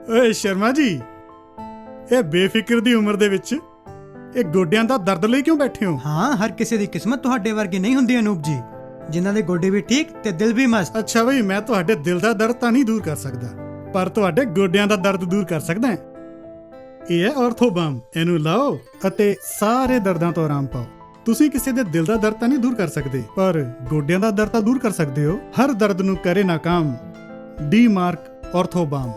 ਓਏ ਸ਼ਰਮਾ ਜੀ, ਇਹ ਬੇਫਿਕਰ ਦੀ ਉਮਰ ਦੇ ਵਿੱਚ ਇਹ ਗੋਡਿਆਂ ਦਾ ਦਰਦ ਲਈ ਕਿਉਂ ਬੈਠੇ ਹੋ? ਹਾਂ, ਹਰ ਕਿਸੇ ਦੀ ਕਿਸਮਤ ਤੁਹਾਡੇ ਵਰਗੀ ਨਹੀਂ ਹੁੰਦੀ ਅਨੂਪ ਜੀ, ਜਿਨ੍ਹਾਂ ਦੇ ਗੋਡੇ ਵੀ ਠੀਕ ਤੇ ਦਿਲ ਵੀ ਮਸਤ। ਅੱਛਾ ਬਈ, ਮੈਂ ਤੁਹਾਡੇ ਦਿਲ ਦਾ ਦਰਦ ਤਾਂ ਨਹੀਂ ਦੂਰ ਕਰ ਸਕਦਾ, ਪਰ ਤੁਹਾਡੇ ਗੋਡਿਆਂ ਦਾ ਦਰਦ ਦੂਰ ਕਰ ਸਕਦਾ ਹਾਂ। ਇਹ ਹੈ ਆਰਥੋਬਾਮ। ਇਹਨੂੰ ਲਾਓ ਅਤੇ ਸਾਰੇ ਦਰਦਾਂ ਤੋਂ ਆਰਾਮ ਪਾਓ। ਤੁਸੀਂ ਕਿਸੇ ਦੇ ਦਿਲ ਦਾ ਦਰਦ ਤਾਂ ਨਹੀਂ ਦੂਰ ਕਰ ਸਕਦੇ, ਪਰ ਗੋਡਿਆਂ ਦਾ ਦਰਦ ਤਾਂ ਦੂਰ ਕਰ ਸਕਦੇ ਹੋ। ਹਰ ਦਰਦ ਨੂੰ ਕਰੇ ਨਾਕਾਮ ਡੀ ਮਾਰਕ ਆਰਥੋਬਾਮ।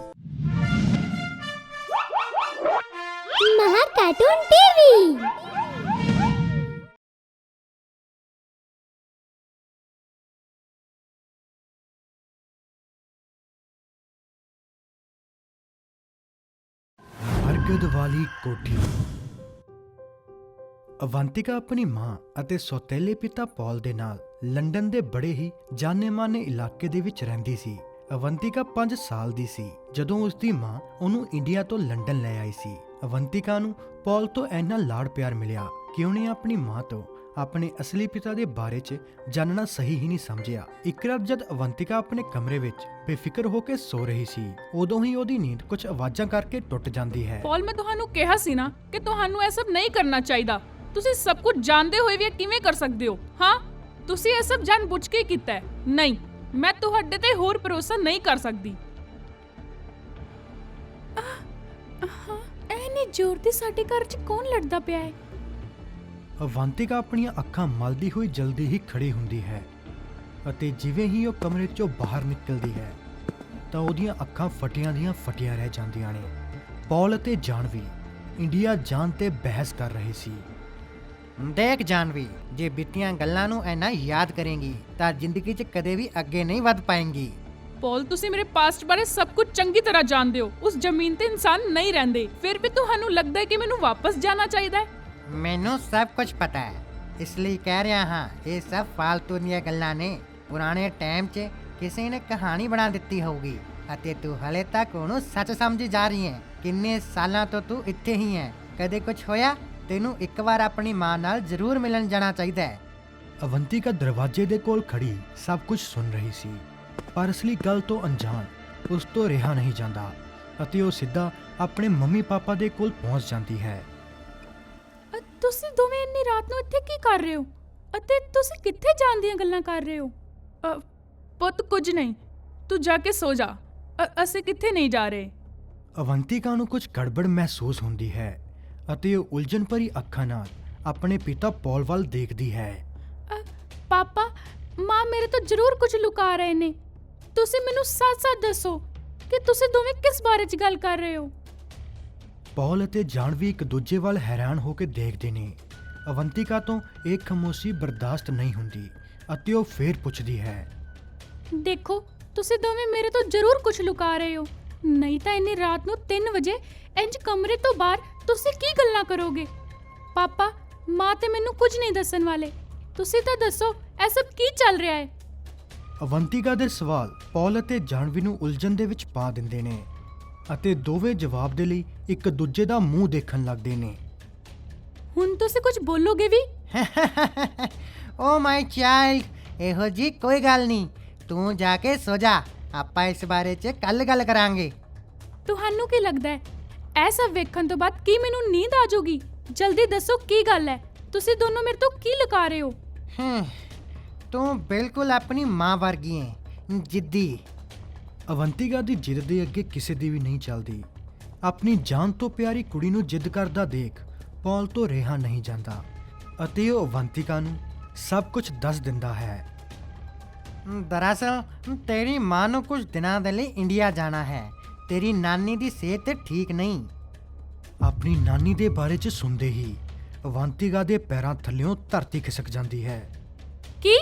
ਮਹਾ ਕਾਰਟੂਨ ਟੀਵੀ। ਬਰਗਦ ਵਾਲੀ ਕੋਠੀ। ਅਵੰਤਿਕਾ ਆਪਣੀ ਮਾਂ ਅਤੇ ਸੌਤੇਲੇ ਪਿਤਾ ਪੌਲ ਦੇ ਨਾਲ ਲੰਡਨ ਦੇ ਬੜੇ ਹੀ ਜਾਣੇ-ਮਾਣੇ ਇਲਾਕੇ ਦੇ ਵਿੱਚ ਰਹਿੰਦੀ ਸੀ। ਅਵੰਤਿਕਾ 5 ਸਾਲ ਦੀ ਸੀ ਜਦੋਂ ਉਸ ਦੀ ਮਾਂ ਉਹਨੂੰ ਇੰਡੀਆ ਤੋਂ ਲੰਡਨ ਲੈ ਆਈ ਸੀ। ਅਵੰਤਿਕਾ ਨੂੰ ਪੌਲ ਤੋਂ ਇੰਨਾ ਲਾਡ ਪਿਆਰ ਮਿਲਿਆ ਕਿ ਉਹਨੇ ਆਪਣੀ ਮਾਂ ਤੋਂ ਆਪਣੇ ਅਸਲੀ ਪਿਤਾ ਦੇ ਬਾਰੇ 'ਚ ਜਾਣਨਾ ਸਹੀ ਹੀ ਨਹੀਂ ਸਮਝਿਆ। ਇੱਕ ਰਾਤ ਜਦ ਅਵੰਤਿਕਾ ਆਪਣੇ ਕਮਰੇ ਵਿੱਚ ਬੇਫਿਕਰ ਹੋ ਕੇ ਸੋ ਰਹੀ ਸੀ, ਉਦੋਂ ਹੀ ਉਹਦੀ ਨੀਂਦ ਕੁਝ ਆਵਾਜ਼ਾਂ ਕਰਕੇ ਟੁੱਟ ਜਾਂਦੀ ਹੈ। ਪੌਲ, ਮੈਂ ਤੁਹਾਨੂੰ ਕਿਹਾ ਸੀ ਨਾ ਕਿ ਤੁਹਾਨੂੰ ਇਹ ਸਭ ਨਹੀਂ ਕਰਨਾ ਚਾਹੀਦਾ। ਤੁਸੀਂ ਸਭ ਕੁਝ ਜਾਣਦੇ ਹੋਏ ਵੀ ਇਹ ਕਿਵੇਂ ਕਰ ਸਕਦੇ ਹੋ? ਹਾਂ, ਤੁਸੀਂ ਇਹ ਸਭ ਜਾਣਬੁੱਝ ਕੇ ਕੀਤਾ ਹੈ। ਨਹੀਂ, ਮੈਂ ਤੁਹਾਡੇ ਤੇ ਹੋਰ ਭਰੋਸਾ ਨਹੀਂ ਕਰ ਸਕਦੀ। ਐਨੇ ਜ਼ੋਰ ਦੀ ਸਾਡੇ ਘਰ 'ਚ ਕੌਣ ਲੜਦਾ ਪਿਆ ਹੈ? ਅਵੰਤਿਕਾ ਆਪਣੀਆਂ ਅੱਖਾਂ ਮਲਦੀ ਹੋਈ ਜਲਦੀ ਹੀ ਖੜੀ ਹੁੰਦੀ ਹੈ ਅਤੇ ਜਿਵੇਂ ਹੀ ਉਹ ਕਮਰੇ 'ਚੋਂ ਬਾਹਰ ਨਿਕਲਦੀ ਹੈ ਤਾਂ ਉਹਦੀਆਂ ਅੱਖਾਂ ਫਟੀਆਂ ਦੀਆਂ ਫਟੀਆਂ ਰਹਿ ਜਾਂਦੀਆਂ ਨੇ। ਪੌਲ ਅਤੇ ਜਾਨਵੀ ਇੰਡੀਆ ਜਾਣ ਤੇ ਬਹਿਸ ਕਰ ਰਹੇ ਸੀ। ਦੇਖ ਜਾਨਵੀ, ਜੇ ਬੀਤੀਆਂ ਗੱਲਾਂ ਨੂੰ ਐਨਾ ਯਾਦ ਕਰੇਂਗੀ ਤਾਂ ਜ਼ਿੰਦਗੀ 'ਚ ਕਦੇ ਵੀ ਅੱਗੇ ਨਹੀਂ ਵੱਧ ਪਾਏਂਗੀ। ਪੌਲ, ਤੁਸੀਂ ਮੇਰੇ ਪਾਸਟ ਬਾਰੇ ਸਭ ਕੁਝ ਚੰਗੀ ਤਰ੍ਹਾਂ ਜਾਣਦੇ ਹੋ। ਉਸ ਜ਼ਮੀਨ ਤੇ ਇਨਸਾਨ ਨਹੀਂ ਰਹਿੰਦੇ, ਫਿਰ ਵੀ ਤੁਹਾਨੂੰ ਲੱਗਦਾ ਹੈ ਕਿ ਮੈਨੂੰ ਵਾਪਸ ਜਾਣਾ ਚਾਹੀਦਾ ਹੈ। ਮੈਨੂੰ ਸਭ ਕੁਝ ਪਤਾ ਹੈ, ਇਸ ਲਈ ਕਹਿ ਰਿਹਾ ਹਾਂ, ਇਹ ਸਭ ਫਾਲਤੂ ਦੀਆਂ ਗੱਲਾਂ ਨੇ। ਪੁਰਾਣੇ ਟਾਈਮ 'ਚ ਕਿਸੇ ਨੇ ਕਹਾਣੀ ਬਣਾ ਦਿੱਤੀ ਹੋਊਗੀ ਅਤੇ ਤੂੰ ਹਲੇ ਤੱਕ ਉਹਨੂੰ ਸੱਚ ਸਮਝੀ ਜਾ ਰਹੀ ਹੈ। ਕਿੰਨੇ ਸਾਲਾਂ ਤੋਂ ਤੂੰ ਇੱਥੇ ਹੀ ਹੈ, ਕਦੇ ਕੁਝ ਹੋਇਆ? ਤੈਨੂੰ ਇੱਕ ਵਾਰ ਆਪਣੀ ਮਾਂ ਨਾਲ ਜ਼ਰੂਰ ਮਿਲਣ ਜਾਣਾ ਚਾਹੀਦਾ ਹੈ। ਅਵੰਤਿਕਾ ਦਰਵਾਜ਼ੇ ਦੇ ਕੋਲ ਖੜੀ ਸਭ ਕੁਝ ਸੁਣ ਰਹੀ ਸੀ, ਪਰ ਅਸਲੀ ਗੱਲ ਤੋਂ ਅਣਜਾਣ ਉਸ ਤੋਂ ਰਿਹਾ ਨਹੀਂ ਜਾਂਦਾ ਅਤੇ ਉਹ ਸਿੱਧਾ ਆਪਣੇ ਮੰਮੀ ਪਾਪਾ ਦੇ ਕੋਲ ਪਹੁੰਚ ਜਾਂਦੀ ਹੈ। ਤੁਸੀਂ ਦੋਵੇਂ ਇੰਨੀ ਰਾਤ ਨੂੰ ਇੱਥੇ ਕੀ ਕਰ ਰਹੇ ਹੋ ਅਤੇ ਤੁਸੀਂ ਕਿੱਥੇ ਜਾਣ ਦੀਆਂ ਗੱਲਾਂ ਕਰ ਰਹੇ ਹੋ? ਪੁੱਤ, ਕੁਝ ਨਹੀਂ, ਤੂੰ ਜਾ ਕੇ ਸੋ ਜਾ। ਅਸੀਂ ਕਿੱਥੇ ਨਹੀਂ ਜਾ ਰਹੇ। ਅਵੰਤਿਕਾ ਨੂੰ ਕੁਝ ਗੜਬੜ ਮਹਿਸੂਸ ਹੁੰਦੀ ਹੈ ਅਤੇ ਉਹ ਉਲਝਣ ਭਰੀ ਅੱਖਾਂ ਨਾਲ ਆਪਣੇ ਪਿਤਾ ਪੌਲ ਵੱਲ ਦੇਖਦੀ ਹੈ। ਪਾਪਾ, ਮਾਂ ਮੇਰੇ ਤੋਂ ਜ਼ਰੂਰ ਕੁਝ ਲੁਕਾ ਰਹੇ ਨੇ। ਤੁਸੀਂ ਮੈਨੂੰ ਸੱਚ-ਸੱਚ ਦੱਸੋ ਕਿ ਤੁਸੀਂ ਦੋਵੇਂ ਕਿਸ ਬਾਰੇ 'ਚ ਗੱਲ ਕਰ ਰਹੇ ਹੋ? ਪੌਲ ਅਤੇ ਜਾਨਵੀ ਇੱਕ ਦੂਜੇ ਵੱਲ ਹੈਰਾਨ ਹੋ ਕੇ ਦੇਖਦੇ ਨੇ। ਅਵੰਤਿਕਾ ਤੋਂ ਇਹ ਖਾਮੋਸ਼ੀ ਬਰਦਾਸ਼ਤ ਨਹੀਂ ਹੁੰਦੀ ਅਤੇ ਉਹ ਫੇਰ ਪੁੱਛਦੀ ਹੈ, ਦੇਖੋ, ਤੁਸੀਂ ਦੋਵੇਂ ਮੇਰੇ ਤੋਂ ਜ਼ਰੂਰ ਕੁਝ ਲੁਕਾ ਰਹੇ ਹੋ, ਨਹੀਂ ਤਾਂ ਇੰਨੀ ਰਾਤ ਨੂੰ 3 ਵਜੇ ਇੰਜ ਕਮਰੇ ਤੋਂ ਬਾਹਰ ਤੁਸੀਂ ਕੀ ਗੱਲਾਂ ਕਰੋਗੇ? ਪਾਪਾ, ਮਾਂ ਤੇ ਮੈਨੂੰ ਕੁਝ ਨਹੀਂ ਦੱਸਣ ਵਾਲੇ। ਤੁਸੀਂ ਤਾਂ ਦੱਸੋ, ਇਹ ਸਭ ਕੀ ਚੱਲ ਰਿਹਾ ਹੈ? ਅਵੰਤਿਕਾ ਦੇ ਸਵਾਲ ਪੌਲ ਅਤੇ ਜਾਨਵੀ ਨੂੰ ਉਲਝਣ ਦੇ ਵਿੱਚ ਪਾ ਦਿੰਦੇ ਨੇ ਅਤੇ ਦੋਵੇਂ ਜਵਾਬ ਦੇ ਲਈ ਇੱਕ ਦੂਜੇ ਦਾ ਮੂੰਹ ਦੇਖਣ ਲੱਗਦੇ ਨੇ। ਹੁਣ ਤੁਸੀਂ ਕੁਝ ਬੋਲੋਗੇ ਵੀ? ਓ ਮਾਈ ਚਾਈਲਡ, ਇਹੋ ਜੀ ਕੋਈ ਗੱਲ ਨਹੀਂ, ਤੂੰ ਜਾ ਕੇ ਸੋ ਜਾ। ਆਪਾਂ ਇਸ ਬਾਰੇ 'ਚ ਕੱਲ ਗੱਲ ਕਰਾਂਗੇ। ਤੁਹਾਨੂੰ ਕੀ ਲੱਗਦਾ ਹੈ, ਇਹ ਸਭ ਵੇਖਣ ਤੋਂ ਬਾਅਦ ਕੀ ਮੈਨੂੰ ਨੀਂਦ ਆ ਜਾਊਗੀ? ਜਲਦੀ ਦੱਸੋ, ਕੀ ਗੱਲ ਹੈ? ਤੁਸੀਂ ਦੋਨੋਂ ਮੇਰੇ ਤੋਂ ਕੀ ਲੁਕਾ ਰਹੇ ਹੋ? ਤੂੰ ਬਿਲਕੁਲ ਆਪਣੀ ਮਾਂ ਵਰਗੀ ਹੈ, ਜਿੱਦੀ। ਅਵੰਤਿਕਾ ਦੀ ਜਿੱਦ ਦੇ ਅੱਗੇ ਕਿਸੇ ਦੀ ਵੀ ਨਹੀਂ ਚੱਲਦੀ। ਆਪਣੀ ਜਾਨ ਤੋਂ ਪਿਆਰੀ ਕੁੜੀ ਨੂੰ ਜਿੱਦ ਕਰਦਾ ਦੇਖ ਪੌਲ ਤੋਂ ਰਿਹਾ ਨਹੀਂ ਜਾਂਦਾ ਅਤੇ ਉਹ ਅਵੰਤਿਕਾ ਨੂੰ ਸਭ ਕੁਝ ਦੱਸ ਦਿੰਦਾ ਹੈ। ਦਰਅਸਲ ਤੇਰੀ ਮਾਂ ਨੂੰ ਕੁਝ ਦਿਨਾਂ ਦੇ ਲਈ ਇੰਡੀਆ ਜਾਣਾ ਹੈ। ਤੇਰੀ ਨਾਨੀ ਦੀ ਸਿਹਤ ਠੀਕ ਨਹੀਂ। ਆਪਣੀ ਨਾਨੀ ਦੇ ਬਾਰੇ 'ਚ ਸੁਣਦੇ ਹੀ ਅਵੰਤਿਕਾ ਦੇ ਪੈਰਾਂ ਥੱਲਿਓਂ ਧਰਤੀ ਖਿਸਕ ਜਾਂਦੀ ਹੈ। ਕੀ?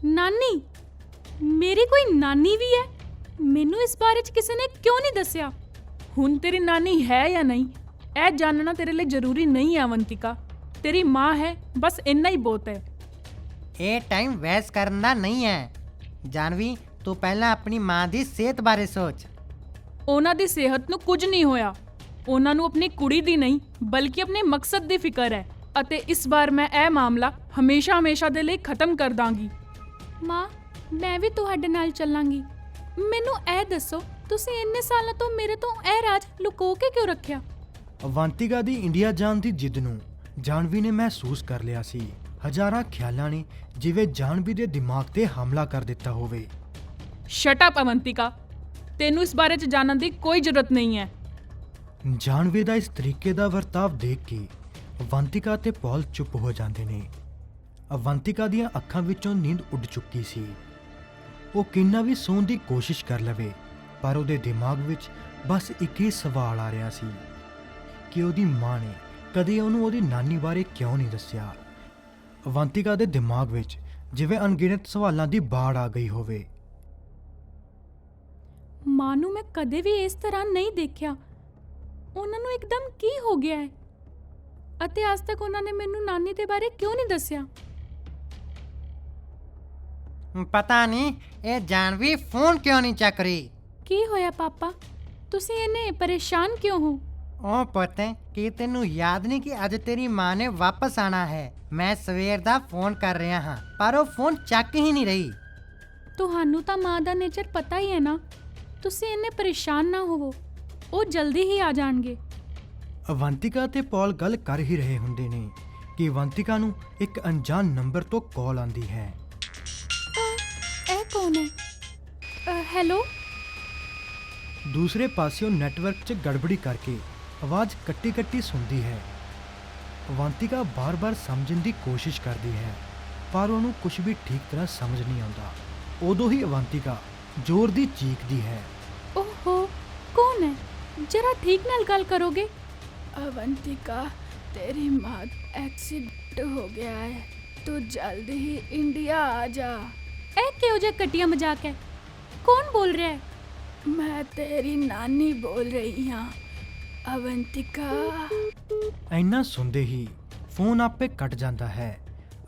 ਨਾਨੀ? ਮੇਰੀ ਕੋਈ ਨਾਨੀ ਵੀ ਹੈ? ਮੈਨੂੰ ਇਸ ਬਾਰੇ 'ਚ ਕਿਸੇ ਨੇ ਕਿਉਂ ਨਹੀਂ ਦੱਸਿਆ? ਹੁਣ ਤੇਰੀ ਨਾਨੀ ਹੈ ਜਾਂ ਨਹੀਂ, ਇਹ ਜਾਣਨਾ ਤੇਰੇ ਲਈ ਜ਼ਰੂਰੀ ਨਹੀਂ ਹੈ ਅਵੰਤਿਕਾ। ਤੇਰੀ ਮਾਂ ਹੈ, ਬਸ ਇੰਨਾ ਹੀ ਬਹੁਤ ਹੈ। ਇਹ ਟਾਈਮ ਵੇਸਟ ਕਰਨ ਦਾ ਨਹੀਂ ਹੈ। ਜਾਨਵੀ, ਤੂੰ ਪਹਿਲਾਂ ਆਪਣੀ ਮਾਂ ਦੀ ਸਿਹਤ ਬਾਰੇ ਸੋਚ। ਉਹਨਾਂ ਦੀ ਸਿਹਤ ਨੂੰ ਕੁਝ ਨਹੀਂ ਹੋਇਆ। ਉਹਨਾਂ ਨੂੰ ਆਪਣੀ ਕੁੜੀ ਦੀ ਨਹੀਂ, ਬਲਕਿ ਆਪਣੇ ਮਕਸਦ ਦੀ ਫਿਕਰ ਹੈ ਅਤੇ ਇਸ ਵਾਰ ਮੈਂ ਇਹ ਮਾਮਲਾ ਹਮੇਸ਼ਾ ਦੇ ਲਈ ਖਤਮ ਕਰ ਦਾਂਗੀ। ਮਾਂ, ਮੈਂ ਵੀ ਤੁਹਾਡੇ ਨਾਲ ਚੱਲਾਂਗੀ। ਮੈਨੂੰ ਇਹ ਦੱਸੋ ਤੁਸੀਂ ਇੰਨੇ ਸਾਲਾਂ ਤੋਂ ਮੇਰੇ ਤੋਂ ਇਹ ਰਾਜ ਲੁਕੋ ਕੇ ਕਿਉਂ ਰੱਖਿਆ? ਅਵੰਤਿਕਾ ਦੀ ਇੰਡੀਆ ਜਾਣ ਦੀ ਜਿੱਦ ਨੂੰ ਜਾਨਵੀ ਨੇ ਮਹਿਸੂਸ ਕਰ ਲਿਆ ਸੀ। ਹਜ਼ਾਰਾਂ ਖਿਆਲਾਂ ਨੇ ਜਿਵੇਂ ਜਾਨਵੀ ਦੇ ਦਿਮਾਗ ਤੇ ਹਮਲਾ ਕਰ ਦਿੱਤਾ ਹੋਵੇ। ਸ਼ਟ ਅਪ ਅਵੰਤਿਕਾ, ਤੈਨੂੰ ਇਸ ਬਾਰੇ 'ਚ ਜਾਣਨ ਦੀ ਕੋਈ ਜ਼ਰੂਰਤ ਨਹੀਂ ਹੈ। ਜਾਨਵੀ ਦਾ ਇਸ ਤਰੀਕੇ ਦਾ ਵਰਤਾਵ ਦੇਖ ਕੇ ਅਵੰਤਿਕਾ ਤੇ ਪੌਲ ਚੁੱਪ ਹੋ ਜਾਂਦੇ ਨੇ। ਅਵੰਤਿਕਾ ਦੀਆਂ ਅੱਖਾਂ ਵਿੱਚੋਂ ਨੀਂਦ ਉੱਡ ਚੁੱਕੀ ਸੀ। ਉਹ ਕਿੰਨਾ ਵੀ ਸੌਣ ਦੀ ਕੋਸ਼ਿਸ਼ ਕਰ ਲਵੇ, ਪਰ ਉਹਦੇ ਦਿਮਾਗ ਵਿੱਚ ਬਸ ਇੱਕ ਹੀ ਸਵਾਲ ਆ ਰਿਹਾ ਸੀ ਕਿ ਉਹਦੀ ਮਾਂ ਨੇ ਕਦੇ ਉਹਨੂੰ ਉਹਦੀ ਨਾਨੀ ਬਾਰੇ ਕਿਉਂ ਨਹੀਂ ਦੱਸਿਆ। ਅਵੰਤਿਕਾ ਦੇ ਦਿਮਾਗ ਵਿੱਚ ਜਿਵੇਂ ਅਣਗਿਣਤ ਸਵਾਲਾਂ ਦੀ ਬਾੜ ਆ ਗਈ ਹੋਵੇ। ਮਾਂ ਨੂੰ ਮੈਂ ਕਦੇ ਵੀ ਇਸ ਤਰ੍ਹਾਂ ਨਹੀਂ ਦੇਖਿਆ। ਉਹਨਾਂ ਨੂੰ ਇੱਕਦਮ ਕੀ ਹੋ ਗਿਆ ਹੈ? ਅਤੇ ਅੱਜ ਤੱਕ ਉਹਨਾਂ ਨੇ ਮੈਨੂੰ ਨਾਨੀ ਦੇ ਬਾਰੇ ਕਿਉਂ ਨਹੀਂ ਦੱਸਿਆ? ਪਤਾ ਨਹੀਂ ਇਹ ਜਾਨਵੀ ਫੋਨ ਕਿਉਂ ਨਹੀਂ ਚੱਕ ਰਹੀ। ਕੀ ਹੋਇਆ ਪਾਪਾ? ਤੁਸੀਂ ਇੰਨੇ ਪਰੇਸ਼ਾਨ ਕਿਉਂ ਹੋ? ਉਹ ਪੁੱਤ, ਕੀ ਤੈਨੂੰ ਯਾਦ ਨਹੀਂ ਕਿ ਅੱਜ ਤੇਰੀ ਮਾਂ ਨੇ ਵਾਪਸ ਆਣਾ ਹੈ? ਮੈਂ ਸਵੇਰ ਦਾ ਫੋਨ ਕਰ ਰਿਹਾ ਹਾਂ, ਪਰ ਉਹ ਫੋਨ ਚੱਕ ਹੀ ਨਹੀਂ ਰਹੀ। ਤੁਹਾਨੂੰ ਤਾਂ ਮਾਂ ਦਾ ਨੇਚਰ ਪਤਾ ਹੀ ਹੈ ਨਾ। ਤੁਸੀਂ ਇੰਨੇ ਪਰੇਸ਼ਾਨ ਨਾ ਹੋਵੋ, ਉਹ ਜਲਦੀ ਹੀ ਆ ਜਾਣਗੇ। ਅਵੰਤਿਕਾ ਤੇ ਪੌਲ ਗੱਲ ਕਰ ਹੀ ਰਹੇ ਹੁੰਦੇ ਨੇ ਕਿ ਅਵੰਤਿਕਾ ਨੂੰ ਇੱਕ ਅਣਜਾਣ ਨੰਬਰ ਤੋਂ ਕਾਲ ਆਂਦੀ ਹੈ। ਇਹ ਕੌਣ ਹੈ? ਹੈਲੋ। ਦੂਸਰੇ ਪਾਸਿਓਂ ਨੈਟਵਰਕ 'ਚ ਗੜਬੜੀ ਕਰਕੇ ਆਵਾਜ਼ ਕੱਟੀ ਸੁਣਦੀ ਹੈ। ਅਵੰਤਿਕਾ ਬਾਰ-ਬਾਰ ਸਮਝਣ ਦੀ ਕੋਸ਼ਿਸ਼ ਕਰਦੀ ਹੈ, ਪਰ ਉਹਨੂੰ ਕੁਝ ਵੀ ਠੀਕ ਤਰ੍ਹਾਂ ਸਮਝ ਨਹੀਂ ਆਉਂਦਾ। ਉਦੋਂ ਹੀ ਅਵੰਤਿਕਾ ਜ਼ੋਰ ਦੀ ਚੀਕਦੀ ਹੈ। ਓਹੋ, ਕੌਣ ਹੈ? ਜਰਾ ਠੀਕ ਨਾਲ ਗੱਲ ਕਰੋਗੇ? ਅਵੰਤਿਕਾ, ਤੇਰੀ ਮਾਂ ਦਾ ਐਕਸੀਡੈਂਟ ਹੋ ਗਿਆ ਹੈ। ਤੂੰ ਜਲਦੀ ਹੀ ਇੰਡੀਆ ਆ ਜਾ। ਇਹ ਕਿਹੋ ਜਿਹਾ ਘਟੀਆ ਮਜ਼ਾਕ ਹੈ? ਕੌਣ ਬੋਲ ਰਿਹਾ ਹੈ? ਮੈਂ ਤੇਰੀ ਨਾਨੀ ਬੋਲ ਰਹੀ ਹਾਂ ਅਵੰਤਿਕਾ। ਇੰਨਾ ਸੁਣਦੇ ਹੀ ਫੋਨ ਆਪੇ ਕੱਟ ਜਾਂਦਾ ਹੈ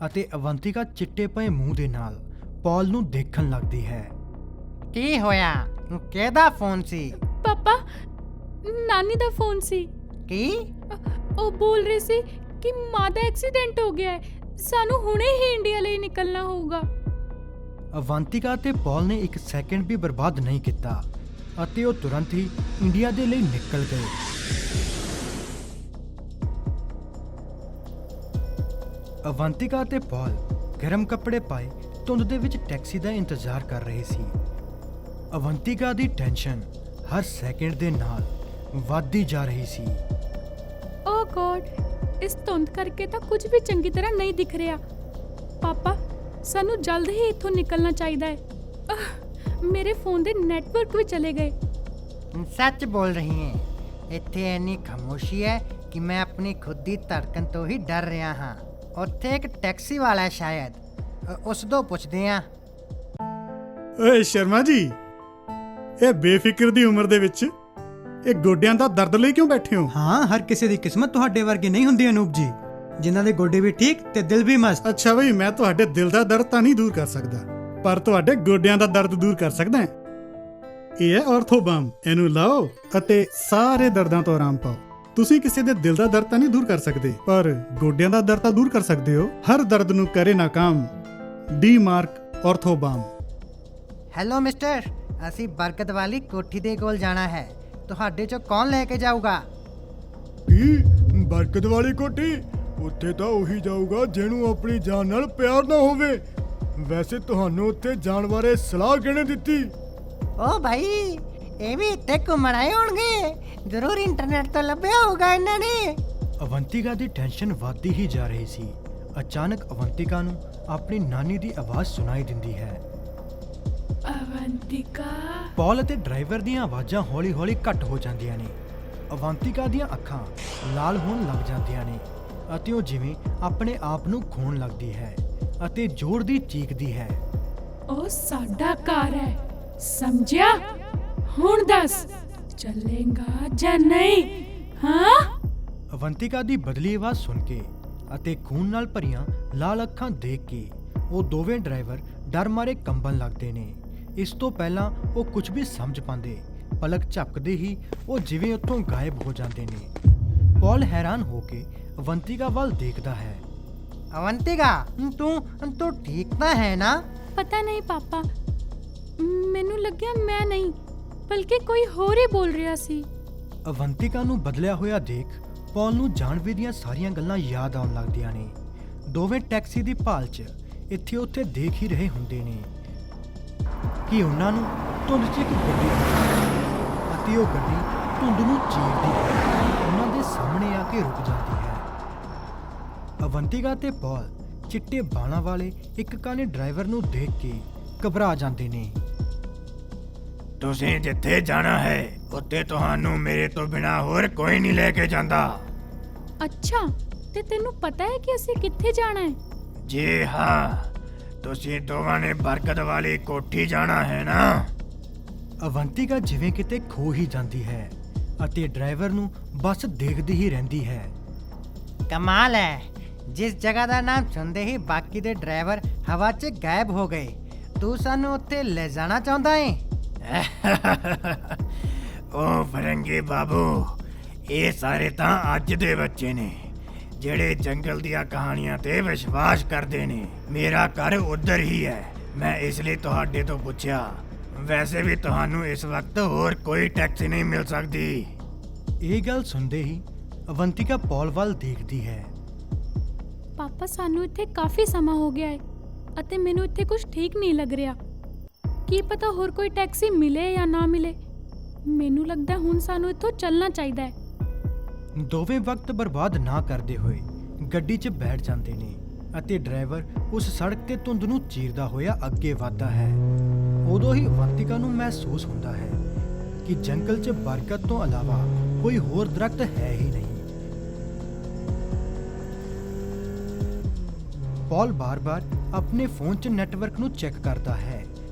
ਅਤੇ ਅਵੰਤਿਕਾ ਚਿੱਟੇ ਪਏ ਮੂੰਹ ਦੇ ਨਾਲ ਪੌਲ ਨੂੰ ਦੇਖਣ ਲੱਗਦੀ ਹੈ। ਕੀ ਹੋਇਆ? ਕਿਹਦਾ ਫੋਨ ਸੀ? ਪਾਪਾ, ਨਾਨੀ ਦਾ ਫੋਨ ਸੀ। ਕੀ? ਉਹ ਬੋਲ ਰਹੀ ਸੀ ਕਿ ਮਾਂ ਦਾ ਐਕਸੀਡੈਂਟ ਹੋ ਗਿਆ ਹੈ। ਸਾਨੂੰ ਹੁਣੇ ਹੀ ਇੰਡੀਆ ਲਈ ਨਿਕਲਣਾ ਹੋਊਗਾ। ਅਵੰਤਿਕਾ ਤੇ ਪੌਲ ਨੇ ਇੱਕ ਸੈਕਿੰਡ ਵੀ ਬਰਬਾਦ ਨਹੀਂ ਕੀਤਾ ਅਤੇ ਉਹ ਤੁਰੰਤ ਹੀ ਇੰਡੀਆ ਦੇ ਲਈ ਨਿਕਲ ਗਏ। ਅਵੰਤਿਕਾ ਤੇ ਪੌਲ ਗਰਮ ਕੱਪੜੇ ਪਾਏ ਧੁੰਦ ਦੇ ਵਿੱਚ ਟੈਕਸੀ ਦਾ ਇੰਤਜ਼ਾਰ ਕਰ ਰਹੇ ਸੀ। ਅਵੰਤਿਕਾ ਦੀ ਟੈਨਸ਼ਨ ਹਰ ਸੈਕਿੰਡ ਦੇ ਨਾਲ ਵੱਧਦੀ ਜਾ ਰਹੀ ਸੀ। ਓ ਗॉड, ਇਸ ਧੁੰਦ ਕਰਕੇ ਤਾਂ ਕੁਝ ਵੀ ਚੰਗੀ ਤਰ੍ਹਾਂ ਨਹੀਂ ਦਿਖ ਰਿਹਾ। ਪਾਪਾ, ਸਾਨੂੰ ਜਲਦ ਹੀ ਇੱਥੋਂ ਨਿਕਲਣਾ ਚਾਹੀਦਾ ਹੈ। ਮੇਰੇ ਫੋਨ ਦੇ ਨੈਟਵਰਕ ਵੀ ਚਲੇ ਗਏ। ਸੱਚ ਬੋਲ ਰਹੀ ਹੈ। ਇੱਥੇ ਇੰਨੀ ਖਾਮੋਸ਼ੀ ਹੈ ਕਿ ਮੈਂ ਆਪਣੀ ਖੁਦ ਦੀ ਧੜਕਣ ਤੋਂ ਹੀ ਡਰ ਰਿਹਾ ਹਾਂ। ਉੱਥੇ ਇੱਕ ਟੈਕਸੀ ਵਾਲਾ ਹੈ ਸ਼ਾਇਦ, ਉਸ ਤੋਂ ਪੁੱਛਦੇ ਹਾਂ। ਓਏ ਸ਼ਰਮਾ ਜੀ, ਇਹ ਬੇਫਿਕਰ ਦੀ ਉਮਰ ਦੇ ਵਿੱਚ ਇਹ ਗੋਡਿਆਂ ਦਾ ਦਰਦ ਲਈ ਕਿਉਂ ਬੈਠੇ ਹੋ? ਹਾਂ, ਹਰ ਕਿਸੇ ਦੀ ਕਿਸਮਤ ਤੁਹਾਡੇ ਵਰਗੀ ਨਹੀਂ ਹੁੰਦੀ ਅਨੂਪ ਜੀ, ਜਿਨ੍ਹਾਂ ਦੇ ਗੋਡੇ ਵੀ ਠੀਕ ਤੇ ਦਿਲ ਵੀ ਮਸਤ। ਅੱਛਾ ਬਈ, ਮੈਂ ਤੁਹਾਡੇ ਦਿਲ ਦਾ ਦਰਦ ਤਾਂ ਨਹੀਂ ਦੂਰ ਕਰ ਸਕਦਾ, ਪਰ ਤੁਹਾਡੇ ਗੋਡਿਆਂ ਦਾ ਦਰਦ ਦੂਰ ਕਰ ਸਕਦਾ ਹਾਂ। ਇਹ ਹੈ ਆਰਥੋਬਾਮ। ਇਹਨੂੰ ਲਾਓ ਅਤੇ ਸਾਰੇ ਦਰਦਾਂ ਤੋਂ ਆਰਾਮ ਪਾਓ। ਤੁਸੀਂ ਕਿਸੇ ਦੇ ਦਿਲ ਦਾ ਦਰਦ ਤਾਂ ਨਹੀਂ ਦੂਰ ਕਰ ਸਕਦੇ, ਪਰ ਗੋਡਿਆਂ ਦਾ ਦਰਦ ਤਾਂ ਦੂਰ ਕਰ ਸਕਦੇ ਹੋ। ਹਰ ਦਰਦ ਨੂੰ ਕਰੇ ਨਾਕਾਮ ਡੀ ਮਾਰਕ ਆਰਥੋਬਾਮ। ਹੈਲੋ ਮਿਸਟਰ, ਅਸੀਂ ਬਰਕਤ ਵਾਲੀ ਕੋਠੀ ਦੇ ਕੋਲ ਜਾਣਾ ਹੈ। ਤੁਹਾਡੇ ਚੋਂ ਕੌਣ ਲੈ ਕੇ ਜਾਊਗਾ? ਕੀ ਬਰਕਤ ਵਾਲੀ ਕੋਠੀ? ਉੱਥੇ ਤਾਂ ਉਹੀ ਜਾਊਗਾ ਜਿਹਨੂੰ ਆਪਣੀ ਜਾਨ ਨਾਲ ਪਿਆਰ ਨਾ ਹੋਵੇ। ਵੈਸੇ ਤੁਹਾਨੂੰ ਉੱਥੇ ਜਾਣ ਬਾਰੇ ਸਲਾਹ ਕਿਹਨੇ ਦਿੱਤੀ? ਓ ਭਾਈ, ਇਹ ਵੀ ਇੱਥੇ ਘੁੰਮਣ ਆਏ ਹੋਣਗੇ। ਜ਼ਰੂਰ ਇੰਟਰਨੈਟ ਤੋਂ ਲੱਭਿਆ ਹੋਊਗਾ ਇਹਨਾਂ ਨੇ। ਅਵੰਤਿਕਾ ਦੀ ਟੈਨਸ਼ਨ ਵੱਧਦੀ ਹੀ ਜਾ ਰਹੀ ਸੀ। ਅਚਾਨਕ ਅਵੰਤਿਕਾ ਨੂੰ ਆਪਣੀ ਨਾਨੀ ਦੀ ਆਵਾਜ਼ ਸੁਣਾਈ ਦਿੰਦੀ ਹੈ। ਅਵੰਤਿਕਾ। ਪੌਲ ਅਤੇ ਡਰਾਈਵਰ ਦੀਆਂ ਆਵਾਜ਼ਾਂ ਹੌਲੀ-ਹੌਲੀ ਘੱਟ ਹੋ ਜਾਂਦੀਆਂ ਨੇ। ਅਵੰਤਿਕਾ ਦੀਆਂ ਅੱਖਾਂ ਲਾਲ ਹੋਣ ਲੱਗ ਜਾਂਦੀਆਂ ਨੇ ਅਤੇ ਉਹ ਜਿਵੇਂ ਆਪਣੇ ਆਪ ਨੂੰ ਖੋਣ ਲੱਗਦੀ ਹੈ ਅਤੇ ਜ਼ੋਰ ਦੀ ਚੀਕਦੀ ਹੈ। ਉਹ ਸਾਡਾ ਘਰ ਹੈ, ਸਮਝਿਆ? ਹੁਣ ਦੱਸ, ਚੱਲੇਗਾ ਜਾਂ ਨਹੀਂ? ਹਾਂ? ਅਵੰਤਿਕਾ ਦੀ ਬਦਲੀ ਆਵਾਜ਼ ਸੁਣ ਕੇ ਅਤੇ ਖੂਨ ਨਾਲ ਭਰੀਆਂ ਲਾਲ ਅੱਖਾਂ ਦੇਖ ਕੇ ਉਹ ਦੋਵੇਂ ਡਰਾਈਵਰ ਡਰ ਮਾਰੇ ਕੰਬਣ ਲੱਗਦੇ ਨੇ। ਇਸ ਤੋਂ ਪਹਿਲਾਂ ਉਹ ਕੁਝ ਵੀ ਸਮਝ ਪਾਉਂਦੇ, ਪਲਕ ਝਪਕਦੇ ਹੀ ਉਹ ਜਿਵੇਂ ਉੱਥੋਂ ਗਾਇਬ ਹੋ ਜਾਂਦੇ ਨੇ। ਪੌਲ ਹੈਰਾਨ ਹੋ ਕੇ ਅਵੰਤਿਕਾ ਵੱਲ ਦੇਖਦਾ ਹੈ। ਅਵੰਤਿਕਾ, ਤੂੰ ਠੀਕ ਤਾਂ ਹੈ ਨਾ? ਪਤਾ ਨਹੀਂ ਪਾਪਾ, ਮੈਨੂੰ ਲੱਗਿਆ ਮੈਂ ਨਹੀਂ, ਬਲਕਿ ਕੋਈ ਹੋਰ ਹੀ ਬੋਲ ਰਿਹਾ ਸੀ। ਅਵੰਤਿਕਾ ਨੂੰ ਬਦਲਿਆ ਹੋਇਆ ਦੇਖ ਪੌਲ ਨੂੰ ਜਾਣਵੇ ਦੀਆਂ ਸਾਰੀਆਂ ਗੱਲਾਂ ਯਾਦ ਆਉਣ ਲੱਗਦੀਆਂ ਨੇ। ਦੋਵੇਂ ਟੈਕਸੀ ਦੀ ਭਾਲ 'ਚ ਇੱਥੇ ਉੱਥੇ ਦੇਖ ਹੀ ਰਹੇ ਹੁੰਦੇ ਨੇ ਕਿ ਉਹਨਾਂ ਨੂੰ ਧੁੰਦ 'ਚ ਇੱਕ ਗੱਡੀ ਦਿਖਦੀ ਹੈ ਅਤੇ ਉਹ ਗੱਡੀ ਧੁੰਦ ਨੂੰ ਚੀਰਦੀ ਹੈ, ਉਹਨਾਂ ਦੇ ਸਾਹਮਣੇ ਆ ਕੇ ਰੁਕ ਜਾਂਦੀ ਹੈ। ਅਵੰਤਿਕਾ ਤੇ ਪੌਲ ਚਿੱਟੇ ਬਾਲਾਂ ਵਾਲੇ ਇੱਕ ਕਾਲੇ ਡਰਾਈਵਰ ਨੂੰ ਦੇਖ ਕੇ ਘਬਰਾ ਜਾਂਦੇ ਨੇ। ਤੁਸੀਂ ਜਿੱਥੇ ਜਾਣਾ ਹੈ ਉੱਥੇ ਤੁਹਾਨੂੰ ਮੇਰੇ ਤੋਂ ਬਿਨਾ ਹੋਰ ਕੋਈ ਨਹੀਂ ਲੈ ਕੇ ਜਾਂਦਾ। ਅੱਛਾ, ਤੇ ਤੈਨੂੰ ਪਤਾ ਹੈ ਕਿ ਅਸੀਂ ਕਿੱਥੇ ਜਾਣਾ ਹੈ? ਜੀ ਹਾਂ, ਤੁਸੀਂ ਦੋਵਾਂ ਨੇ ਬਰਕਤ ਵਾਲੀ ਕੋਠੀ ਜਾਣਾ ਹੈ ਨਾ? ਅਵੰਤਿਕਾ ਜਿਵੇਂ ਕਿਤੇ ਖੋ ਹੀ ਜਾਂਦੀ ਹੈ ਅਤੇ ਡਰਾਈਵਰ ਨੂੰ ਬਸ ਦੇਖਦੀ ਹੀ ਰਹਿੰਦੀ ਹੈ। ਕਮਾਲ ਹੈ, ਜਿਸ ਜਗ੍ਹਾ ਦਾ ਨਾਮ ਸੁਣਦੇ ਹੀ ਬਾਕੀ ਦੇ ਡਰਾਈਵਰ ਹਵਾ 'ਚ ਗਾਇਬ ਹੋ ਗਏ। ਤੂੰ ਸਾਨੂੰ ਉੱਥੇ ਲੈ ਜਾਣਾ ਚਾਹੁੰਦਾ ਏ? ਉਹ ਫਰੰਗੀ ਬਾਬੂ, ਇਹ ਸਾਰੇ ਤਾਂ ਅੱਜ ਦੇ ਬੱਚੇ ਨੇ ਜਿਹੜੇ ਜੰਗਲ ਦੀਆਂ ਕਹਾਣੀਆਂ ਤੇ ਵਿਸ਼ਵਾਸ ਕਰਦੇ ਨੇ। ਮੇਰਾ ਘਰ ਉੱਧਰ ਹੀ ਹੈ, ਮੈਂ ਇਸ ਲਈ ਤੁਹਾਡੇ ਤੋਂ ਪੁੱਛਿਆ। ਵੈਸੇ ਵੀ ਤੁਹਾਨੂੰ ਇਸ ਵਕਤ ਹੋਰ ਕੋਈ ਟੈਕਸੀ ਨਹੀਂ ਮਿਲ ਸਕਦੀ। ਇਹ ਗੱਲ ਸੁਣਦੇ ਹੀ ਅਵੰਤਿਕਾ ਪੌਲ ਵੱਲ ਦੇਖਦੀ ਹੈ। ਪਾਪਾ, ਸਾਨੂੰ ਇੱਥੇ ਕਾਫੀ ਸਮਾਂ ਹੋ ਗਿਆ ਹੈ ਅਤੇ ਮੈਨੂੰ ਇੱਥੇ ਕੁਝ ਠੀਕ ਨਹੀਂ ਲੱਗ ਰਿਹਾ। ਕੀ ਪਤਾ ਹੋਰ ਕੋਈ ਟੈਕਸੀ ਮਿਲੇ ਜਾਂ ਨਾ ਮਿਲੇ। ਮੈਨੂੰ ਲੱਗਦਾ ਹੁਣ ਸਾਨੂੰ ਇੱਥੋਂ ਚੱਲਣਾ ਚਾਹੀਦਾ ਹੈ। ਦੋਵੇਂ ਵਕਤ ਬਰਬਾਦ ਨਾ ਕਰਦੇ ਹੋਏ ਗੱਡੀ 'ਚ ਬੈਠ ਜਾਂਦੇ ਨੇ ਅਤੇ ਡਰਾਈਵਰ ਉਸ ਸੜਕ ਤੇ ਧੁੰਦ ਨੂੰ ਚੀਰਦਾ ਹੋਇਆ ਅੱਗੇ ਵਧਦਾ ਹੈ। ਉਦੋਂ ਹੀ ਅਵੰਤਿਕਾ ਨੂੰ ਮਹਿਸੂਸ ਹੁੰਦਾ ਹੈ ਕਿ ਜੰਗਲ 'ਚ ਬਰਕਤ ਤੋਂ ਇਲਾਵਾ ਕੋਈ ਹੋਰ ਦਰਖਤ ਹੈ ਹੀ ਨਹੀਂ। ਪੌਲ ਬਾਰ-ਬਾਰ ਆਪਣੇ ਫੋਨ 'ਚ ਨੈਟਵਰਕ ਨੂੰ ਚੈੱਕ ਕਰਦਾ ਹੈ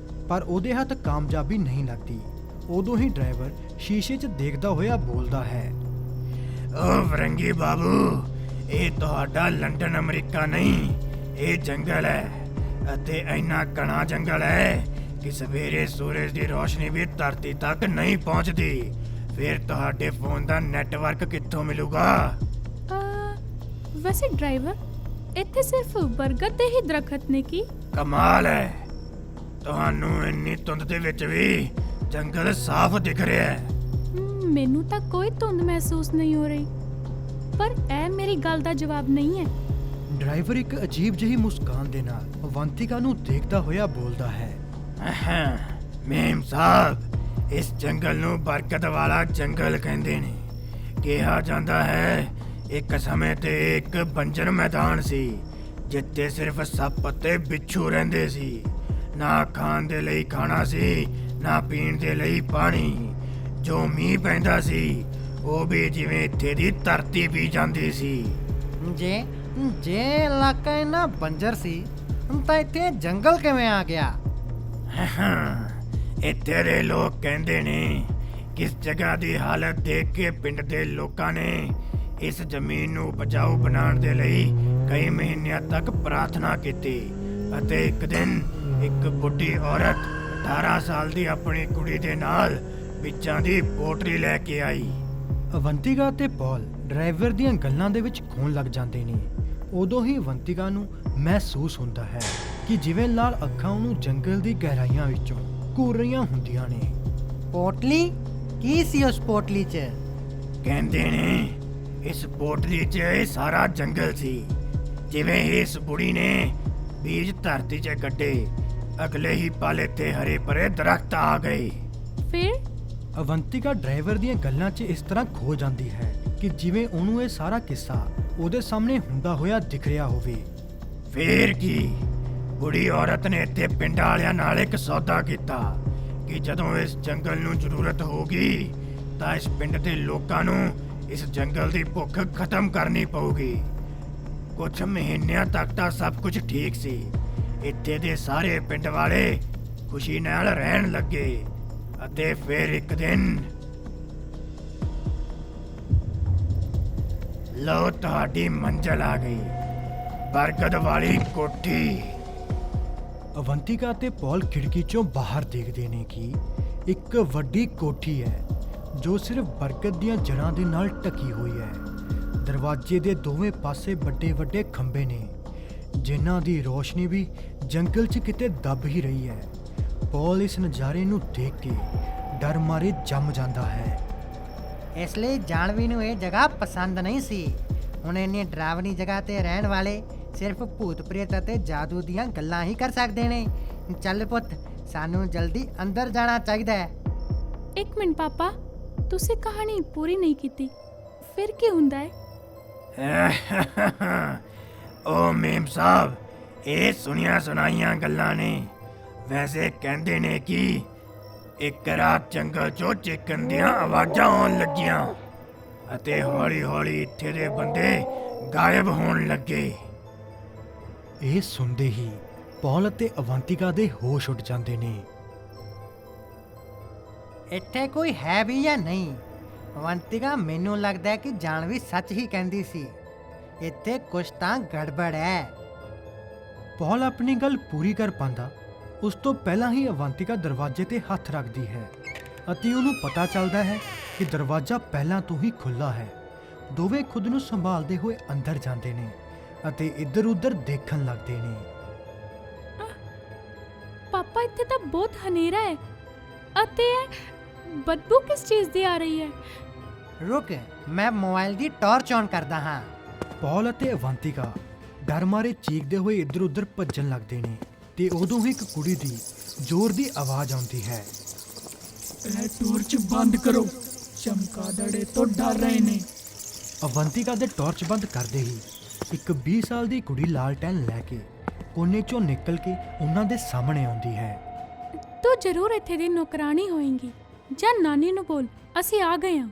ਪਰ ਉਹਦੇ ਹੱਥ ਕਾਮਯਾਬੀ ਨਹੀਂ ਲੱਗਦੀ। ਉਦੋਂ ਹੀ ਡਰਾਈਵਰ ਸ਼ੀਸ਼ੇ 'ਚ ਦੇਖਦਾ ਹੋਇਆ ਬੋਲਦਾ ਹੈ, ਓ ਫਰੰਗੀ ਬਾਬੂ, ਇਹ ਤੁਹਾਡਾ ਲੰਡਨ ਅਮਰੀਕਾ ਨਹੀਂ, ਇਹ ਜੰਗਲ ਹੈ ਅਤੇ ਇੰਨਾ ਘਣਾ ਜੰਗਲ ਹੈ ਕਿ ਸਵੇਰੇ ਸੂਰਜ ਦੀ ਰੋਸ਼ਨੀ ਵੀ ਧਰਤੀ ਤੱਕ ਨਹੀਂ ਪਹੁੰਚਦੀ। ਫਿਰ ਤੁਹਾਡੇ ਫੋਨ ਦਾ ਨੈਟਵਰਕ ਕਿੱਥੋਂ ਮਿਲੂਗਾ? ਵੈਸੇ ਡਰਾਈਵਰ, ਇੱਥੇ ਸਿਰਫ ਬਰਗਦ ਦੇ ਹੀ ਦਰਖਤ ਨੇ ਕੀ? ਕਮਾਲ ਹੈ, ਤੁਹਾਨੂੰ ਇੰਨੀ ਧੁੰਦ ਦੇ ਵਿੱਚ ਵੀ ਜੰਗਲ ਸਾਫ਼ ਦਿਖ ਰਿਹਾ ਹੈ। ਮੈਨੂੰ ਤਾਂ ਕੋਈ ਧੁੰਦ ਮਹਿਸੂਸ ਨਹੀਂ ਹੋ ਰਹੀ, ਪਰ ਇਹ ਮੇਰੀ ਗੱਲ ਦਾ ਜਵਾਬ ਨਹੀਂ ਹੈ। ਡਰਾਈਵਰ ਇੱਕ ਅਜੀਬ ਜਿਹੀ ਮੁਸਕਾਨ ਦੇ ਨਾਲ ਅਵੰਤਿਕਾ ਨੂੰ ਦੇਖਦਾ ਹੋਇਆ ਬੋਲਦਾ ਹੈ, ਮੇਮ ਸਾਹਿਬ, ਇਸ ਜੰਗਲ ਨੂੰ ਬਰਕਤ ਵਾਲਾ ਜੰਗਲ ਕਹਿੰਦੇ ਨੇ। ਕਿਹਾ ਜਾਂਦਾ ਹੈ ਇੱਕ ਸਮੇਂ ਤੇ ਇੱਕ ਬੰਜਰ ਮੈਦਾਨ ਸੀ ਜਿੱਥੇ ਸਿਰਫ ਸੱਪ ਅਤੇ ਬਿੱਛੂ ਰਹਿੰਦੇ ਸੀ। ਨਾ ਖਾਣ ਦੇ ਲਈ ਖਾਣਾ ਸੀ, ਨਾ ਪੀਣ ਦੇ ਲਈ ਪਾਣੀ। ਜੋ ਮੀਂਹ ਪੈਂਦਾ ਸੀ ਉਹ ਵੀ ਜਿਵੇਂ ਇੱਥੇ ਦੀ ਧਰਤੀ ਪੀ ਜਾਂਦੀ ਸੀ। ਜੇ ਇਲਾਕਾ ਇੰਨਾ ਬੰਜਰ ਸੀ ਤਾਂ ਇੱਥੇ ਜੰਗਲ ਕਿਵੇਂ ਆ ਗਿਆ? ਇੱਥੇ ਦੇ ਲੋਕ ਕਹਿੰਦੇ ਨੇ ਕਿ ਇਸ ਜਗ੍ਹਾ ਦੀ ਹਾਲਤ ਦੇਖ ਕੇ ਪਿੰਡ ਦੇ ਲੋਕਾਂ ਨੇ ਇਸ ਜ਼ਮੀਨ ਨੂੰ ਉਪਜਾਊ ਬਣਾਉਣ ਦੇ ਲਈ ਕਈ ਮਹੀਨਿਆਂ ਤੱਕ ਪ੍ਰਾਰਥਨਾ ਕੀਤੀ ਅਤੇ ਇੱਕ ਦਿਨ ਇੱਕ ਬੁੱਢੀ ਔਰਤ 18 ਸਾਲ ਦੀ ਆਪਣੀ ਕੁੜੀ ਦੇ ਨਾਲ ਵਿੱਚਾਂ ਦੀ ਪੋਟਰੀ ਲੈ ਕੇ ਆਈ। ਅਵੰਤਿਕਾ ਤੇ ਪੌਲ ਡਰਾਈਵਰ ਦੀਆਂ ਗੱਲਾਂ ਦੇ ਵਿੱਚ ਖੋਣ ਲੱਗ ਜਾਂਦੇ ਨੇ। ਉਦੋਂ ਹੀ ਅਵੰਤਿਕਾ ਨੂੰ ਮਹਿਸੂਸ ਹੁੰਦਾ ਹੈ ਕਿ ਜਿਵੇਂ ਲਾਲ ਅੱਖਾਂ ਉਹਨੂੰ ਜੰਗਲ ਦੀ ਗਹਿਰਾਈਆਂ ਵਿੱਚੋਂ ਘੂਰ ਰਹੀਆਂ ਹੁੰਦੀਆਂ ਨੇ। ਪੋਟਲੀ? ਕੀ ਸੀ ਉਸ ਪੋਟਲੀ 'ਚ? ਕਹਿੰਦੇ ਨੇ ਇਸ ਪੋਟਲੀ 'ਚ ਇਹ ਸਾਰਾ ਜੰਗਲ ਸੀ। ਜਿਵੇਂ ਹੀ ਇਸ ਬੁੜੀ ਨੇ ਬੀਜ ਧਰਤੀ 'ਚ ਕੱਢੇ, ਅਗਲੇ ਹੀ ਪਲ ਇੱਥੇ ਹਰੇ ਭਰੇ ਦਰਖਤ ਆ ਗਏ। ਫਿਰ ਅਵੰਤਿਕਾ ਡਰਾਈਵਰ ਦੀਆਂ ਗੱਲਾਂ 'ਚ ਇਸ ਤਰ੍ਹਾਂ ਖੋ ਜਾਂਦੀ ਹੈ ਕਿ ਜਿਵੇਂ ਉਹਨੂੰ ਇਹ ਸਾਰਾ ਕਿੱਸਾ ਉਹਦੇ ਸਾਹਮਣੇ ਹੁੰਦਾ ਹੋਇਆ ਦਿਖ ਰਿਹਾ ਹੋਵੇ। ਫੇਰ ਕੀ, ਬੁੜੀ ਔਰਤ ਨੇ ਇੱਥੇ ਪਿੰਡ ਵਾਲਿਆਂ ਨਾਲ ਇੱਕ ਸੌਦਾ ਕੀਤਾ ਕਿ ਜਦੋਂ ਇਸ ਜੰਗਲ ਨੂੰ ਜ਼ਰੂਰਤ ਹੋਗੀ ਤਾਂ ਇਸ ਪਿੰਡ ਦੇ ਲੋਕਾਂ ਨੂੰ ਇਸ ਜੰਗਲ ਦੀ ਭੁੱਖ ਖਤਮ ਕਰਨੀ ਪਊਗੀ। ਕੁਝ ਮਹੀਨਿਆਂ ਤੱਕ ਤਾਂ ਸਭ ਕੁਝ ਠੀਕ ਸੀ। ਇੱਥੇ ਦੇ ਸਾਰੇ ਪਿੰਡ ਵਾਲੇ ਖੁਸ਼ੀ ਨਾਲ ਰਹਿਣ ਲੱਗੇ ਅਤੇ ਫਿਰ ਇੱਕ ਦਿਨ ਲਓ ਤੁਹਾਡੀ ਮੰਜ਼ਲ ਆ ਗਈ, ਬਰਕਤ ਵਾਲੀ ਕੋਠੀ। ਅਵੰਤਿਕਾ ਤੇ ਪੌਲ ਖਿੜਕੀ 'ਚੋਂ ਬਾਹਰ ਦੇਖਦੇ ਨੇ ਕਿ ਇੱਕ ਵੱਡੀ ਕੋਠੀ ਹੈ ਜੋ ਸਿਰਫ ਬਰਕਤ ਦੀਆਂ ਜੜ੍ਹਾਂ ਦੇ ਨਾਲ ਢਕੀ ਹੋਈ ਹੈ। ਦਰਵਾਜ਼ੇ ਦੇ ਦੋਵੇਂ ਪਾਸੇ ਵੱਡੇ ਵੱਡੇ ਖੰਭੇ ਨੇ ਜਿਨ੍ਹਾਂ ਦੀ ਰੋਸ਼ਨੀ ਵੀ ਜੰਗਲ 'ਚ ਕਿਤੇ ਦੱਬ ਹੀ ਰਹੀ ਹੈ। ਪੌਲ ਇਸ ਨਜ਼ਾਰੇ ਨੂੰ ਦੇਖ ਕੇ ਡਰ ਮਾਰੇ ਜੰਮ ਜਾਂਦਾ ਹੈ। ਇਸ ਲਈ ਜਾਨਵੀ ਨੂੰ ਇਹ ਜਗ੍ਹਾ ਪਸੰਦ ਨਹੀਂ ਸੀ। ਹੁਣ ਇੰਨੀ ਡਰਾਵਨੀ ਜਗ੍ਹਾ ਤੇ ਰਹਿਣ ਵਾਲੇ ਸਿਰਫ ਭੂਤ ਪ੍ਰੇਤ ਅਤੇ ਜਾਦੂ ਦੀਆਂ ਗੱਲਾਂ ਹੀ ਕਰ ਸਕਦੇ ਨੇ। ਚੱਲ ਪੁੱਤ, ਸਾਨੂੰ ਜਲਦੀ ਅੰਦਰ ਜਾਣਾ ਚਾਹੀਦਾ ਹੈ। ਇੱਕ ਮਿੰਟ ਪਾਪਾ, ਤੁਸੀਂ ਕਹਾਣੀ ਪੂਰੀ ਨਹੀਂ ਕੀਤੀ। ਫਿਰ ਕੀ ਹੁੰਦਾ ਹੈ? ਓ ਮੇਮ ਸਾਹਿਬ, ਇਹ ਸੁਣੀਆਂ ਸੁਣਾਈਆਂ ਗੱਲਾਂ ਨੇ। ਵੈਸੇ ਕਹਿੰਦੇ ਨੇ ਕਿ ਇੱਕ ਰਾਤ ਜੰਗਲ 'ਚੋਂ ਚੀਕਣ ਦੀਆਂ ਆਵਾਜ਼ਾਂ ਆਉਣ ਲੱਗੀਆਂ ਅਤੇ ਹੌਲੀ-ਹੌਲੀ ਇੱਥੇ ਦੇ ਬੰਦੇ ਗਾਇਬ ਹੋਣ ਲੱਗੇ। ਇਹ ਸੁਣਦੇ ਹੀ ਪੌਲ ਅਤੇ ਅਵੰਤਿਕਾ ਦੇ ਹੋਸ਼ ਉੱਡ ਜਾਂਦੇ ਨੇ। ਇੱਥੇ ਕੋਈ ਹੈ ਵੀ ਜਾਂ ਨਹੀਂ? ਅਵੰਤਿਕਾ, ਮੈਨੂੰ ਲੱਗਦਾ ਹੈ ਕਿ ਜਾਨਵੀ ਸੱਚ ਹੀ ਕਹਿੰਦੀ ਸੀ। ਇੱਥੇ ਕੁਛ ਤਾਂ ਗੜਬੜ ਹੈ। ਪੌਲ ਆਪਣੀ ਗੱਲ ਪੂਰੀ ਕਰ ਪਾਉਂਦਾ ਉਸ ਤੋਂ ਪਹਿਲਾਂ ਹੀ ਅਵੰਤਿਕਾ ਦਰਵਾਜ਼ੇ ਤੇ ਹੱਥ ਰੱਖਦੀ ਹੈ ਅਤੇ ਉਹਨੂੰ ਪਤਾ ਚੱਲਦਾ ਹੈ ਕਿ ਦਰਵਾਜ਼ਾ ਪਹਿਲਾਂ ਤੋਂ ਹੀ ਖੁੱਲ੍ਹਾ ਹੈ। ਦੋਵੇਂ ਖੁਦ ਨੂੰ ਸੰਭਾਲਦੇ ਹੋਏ ਅੰਦਰ ਜਾਂਦੇ ਨੇ ਅਤੇ ਇੱਧਰ-ਉੱਧਰ ਦੇਖਣ ਲੱਗਦੇ ਨੇ। ਪਾਪਾ, ਇੱਥੇ ਤਾਂ ਬਹੁਤ ਹਨੇਰਾ ਹੈ ਅਤੇ ਇਹ ਬਦਬੂ ਕਿਸ ਚੀਜ਼ ਦੀ ਆ ਰਹੀ ਹੈ? ਰੁਕ, ਮੈਂ ਮੋਬਾਈਲ ਦੀ ਟਾਰਚ ਔਨ ਕਰਦਾ ਹਾਂ। ਪੌਲ ਅਤੇ ਅਵੰਤਿਕਾ ਡਰ ਮਾਰੇ ਚੀਕਦੇ ਹੋਏ ਇੱਧਰ-ਉੱਧਰ ਭੱਜਣ ਲੱਗਦੇ ਨੇ ਤੇ ਉਦੋਂ ਹੀ ਇੱਕ ਕੁੜੀ ਦੀ ਜ਼ੋਰ ਦੀ ਆਵਾਜ਼ ਆਉਂਦੀ ਹੈ। ਇਹ ਟਾਰਚ ਬੰਦ ਕਰੋ, ਚਮਕਾਦੜੇ ਤੋਂ ਡਰ ਰਹੇ ਨੇ। ਅਵੰਤਿਕਾ ਦੇ ਟਾਰਚ ਬੰਦ ਕਰਦੇ ਹੀ ਇੱਕ 20 ਸਾਲ ਦੀ ਕੁੜੀ ਲਾਲਟੈਨ ਲੈ ਕੇ ਕੋਨੇ ਚੋਂ ਨਿਕਲ ਕੇ ਉਹਨਾਂ ਦੇ ਸਾਹਮਣੇ ਆਉਂਦੀ ਹੈ। ਤੂੰ ਜ਼ਰੂਰ ਇੱਥੇ ਦੀ ਨੌਕਰਾਨੀ ਹੋਏਂਗੀ। ਜਾਂ ਨਾਨੀ ਨੂੰ ਬੋਲ, ਅਸੀਂ ਆ ਗਏ ਹਾਂ।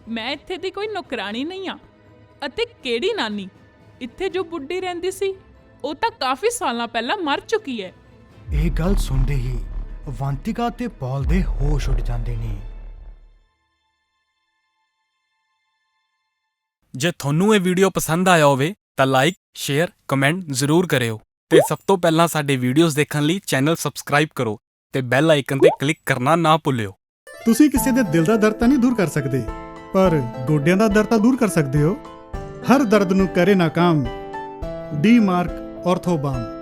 ਮੈਂ ਇੱਥੇ ਦੀ ਕੋਈ ਨੌਕਰਾਨੀ ਨਹੀਂ ਆ। ਅਤੇ ਕਿਹੜੀ ਨਾਨੀ? ਇੱਥੇ ਜੋ ਬੁੱਢੀ ਰਹਿੰਦੀ ਸੀ ਉਹ ਤਾਂ ਕਾਫੀ ਸਾਲਾਂ ਪਹਿਲਾਂ ਮਰ ਚੁੱਕੀ ਹੈ। ਇਹ ਗੱਲ ਸੁਣਦੇ ਹੀ ਅਵੰਤਿਕਾ ਤੇ ਪੌਲ ਦੇ ਹੋਸ਼ ਉੱਡ ਜਾਂਦੇ ਨੇ। ਜੇ ਤੁਹਾਨੂੰ ਇਹ ਵੀਡੀਓ ਪਸੰਦ ਆਇਆ ਹੋਵੇ ਤਾਂ ਲਾਈਕ, ਸ਼ੇਅਰ, ਕਮੈਂਟ ਜ਼ਰੂਰ ਕਰਿਓ ਤੇ ਸਭ ਤੋਂ ਪਹਿਲਾਂ ਸਾਡੇ ਵੀਡੀਓਜ਼ ਦੇਖਣ ਲਈ ਚੈਨਲ ਸਬਸਕ੍ਰਾਈਬ ਕਰੋ ਤੇ ਬੈਲ ਆਈਕਨ ਤੇ ਕਲਿੱਕ ਕਰਨਾ ਨਾ ਭੁੱਲਿਓ। ਤੁਸੀਂ ਕਿਸੇ ਦੇ ਦਿਲ ਦਾ ਦਰਦ ਤਾਂ ਨਹੀਂ ਦੂਰ ਕਰ ਸਕਦੇ, ਪਰ ਗੋਡਿਆਂ ਦਾ ਦਰਦ ਤਾਂ ਦੂਰ ਕਰ ਸਕਦੇ ਹੋ। ਹਰ ਦਰਦ ਨੂੰ ਕਰੇ ਨਾਕਾਮ ਡੀ ਮਾਰਕ ਆਰਥੋਬਾਮ।